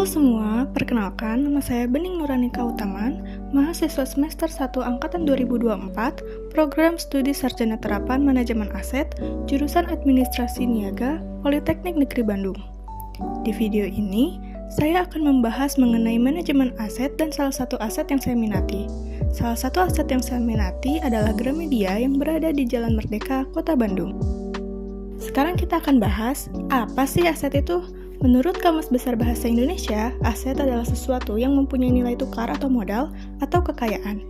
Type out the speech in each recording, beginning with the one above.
Halo semua, perkenalkan nama saya Bening Nuranika Utaman, mahasiswa semester 1 angkatan 2024, program studi sarjana terapan manajemen aset, jurusan administrasi niaga, Politeknik Negeri Bandung. Di video ini, saya akan membahas mengenai manajemen aset dan salah satu aset yang saya minati. Salah satu aset yang saya minati adalah Gramedia yang berada di Jalan Merdeka, Kota Bandung. Sekarang kita akan bahas, apa sih aset itu? Menurut Kamus Besar Bahasa Indonesia, aset adalah sesuatu yang mempunyai nilai tukar atau modal atau kekayaan.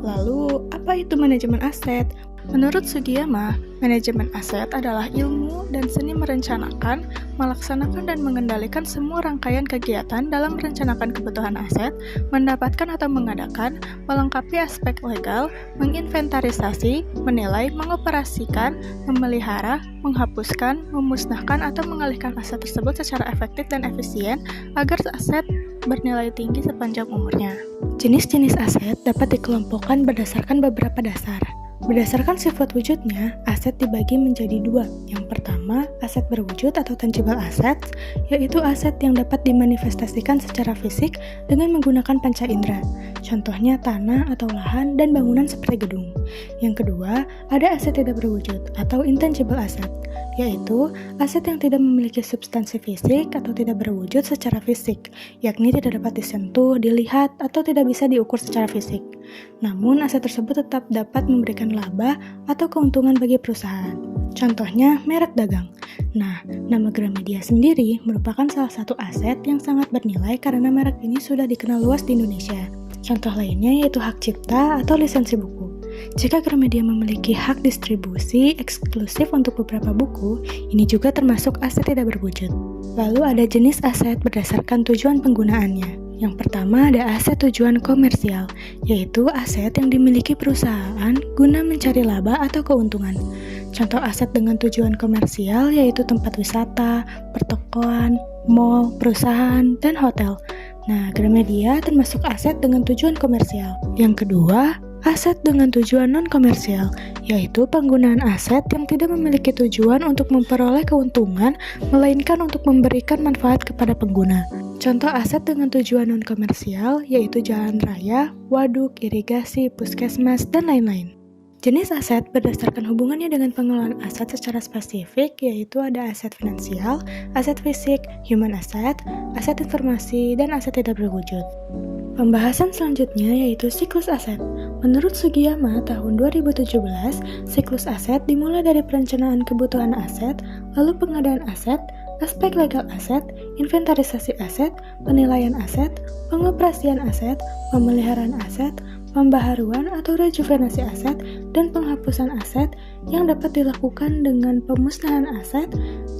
Lalu, apa itu manajemen aset? Menurut Sugiyama, manajemen aset adalah ilmu dan seni merencanakan, melaksanakan dan mengendalikan semua rangkaian kegiatan dalam merencanakan kebutuhan aset, mendapatkan atau mengadakan, melengkapi aspek legal, menginventarisasi, menilai, mengoperasikan, memelihara, menghapuskan, memusnahkan atau mengalihkan aset tersebut secara efektif dan efisien agar aset bernilai tinggi sepanjang umurnya. Jenis-jenis aset dapat dikelompokkan berdasarkan beberapa dasar. Berdasarkan sifat wujudnya, aset dibagi menjadi dua. Yang pertama, aset berwujud atau tangible assets, yaitu aset yang dapat dimanifestasikan secara fisik dengan menggunakan panca indera. Contohnya tanah atau lahan dan bangunan seperti gedung. Yang kedua, ada aset tidak berwujud atau intangible asset, yaitu aset yang tidak memiliki substansi fisik atau tidak berwujud secara fisik, yakni tidak dapat disentuh, dilihat, atau tidak bisa diukur secara fisik. Namun, aset tersebut tetap dapat memberikan laba atau keuntungan bagi perusahaan. Contohnya, merek dagang. Nah, nama Gramedia sendiri merupakan salah satu aset yang sangat bernilai karena merek ini sudah dikenal luas di Indonesia. Contoh lainnya yaitu hak cipta atau lisensi buku. Jika Gramedia memiliki hak distribusi eksklusif untuk beberapa buku, ini juga termasuk aset tidak berwujud. Lalu ada jenis aset berdasarkan tujuan penggunaannya. Yang pertama ada aset tujuan komersial, yaitu aset yang dimiliki perusahaan guna mencari laba atau keuntungan. Contoh aset dengan tujuan komersial yaitu tempat wisata, pertokoan, mall, perusahaan, dan hotel. Nah, Gramedia termasuk aset dengan tujuan komersial. Yang kedua, aset dengan tujuan non-komersial, yaitu penggunaan aset yang tidak memiliki tujuan untuk memperoleh keuntungan, melainkan untuk memberikan manfaat kepada pengguna. Contoh aset dengan tujuan non-komersial yaitu jalan raya, waduk, irigasi, puskesmas, dan lain-lain. Jenis aset berdasarkan hubungannya dengan pengelolaan aset secara spesifik yaitu ada aset finansial, aset fisik, human asset, aset informasi, dan aset tidak berwujud. Pembahasan selanjutnya yaitu siklus aset. Menurut Sugiyama tahun 2017, siklus aset dimulai dari perencanaan kebutuhan aset, lalu pengadaan aset, aspek legal aset, inventarisasi aset, penilaian aset, pengoperasian aset, pemeliharaan aset, pembaharuan atau rejuvenasi aset, dan penghapusan aset yang dapat dilakukan dengan pemusnahan aset,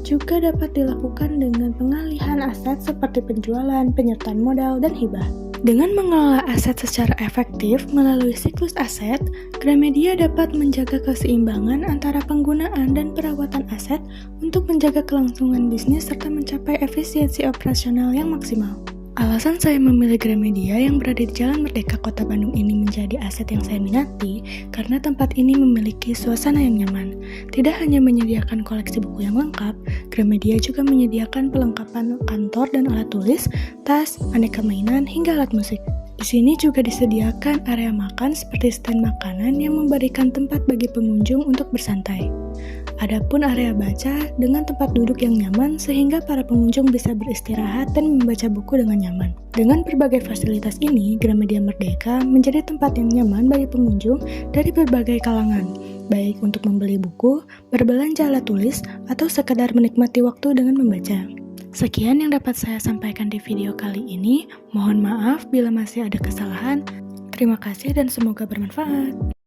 juga dapat dilakukan dengan pengalihan aset seperti penjualan, penyertaan modal, dan hibah. Dengan mengelola aset secara efektif melalui siklus aset, Gramedia dapat menjaga keseimbangan antara penggunaan dan perawatan aset untuk menjaga kelangsungan bisnis serta mencapai efisiensi operasional yang maksimal. Alasan saya memilih Gramedia yang berada di Jalan Merdeka Kota Bandung ini menjadi aset yang saya minati karena tempat ini memiliki suasana yang nyaman. Tidak hanya menyediakan koleksi buku yang lengkap, Gramedia juga menyediakan pelengkapan kantor dan alat tulis, tas, aneka mainan, hingga alat musik. Di sini juga disediakan area makan seperti stand makanan yang memberikan tempat bagi pengunjung untuk bersantai. Adapun area baca dengan tempat duduk yang nyaman sehingga para pengunjung bisa beristirahat dan membaca buku dengan nyaman. Dengan berbagai fasilitas ini, Gramedia Merdeka menjadi tempat yang nyaman bagi pengunjung dari berbagai kalangan, baik untuk membeli buku, berbelanja alat tulis, atau sekedar menikmati waktu dengan membaca. Sekian yang dapat saya sampaikan di video kali ini. Mohon maaf bila masih ada kesalahan. Terima kasih dan semoga bermanfaat.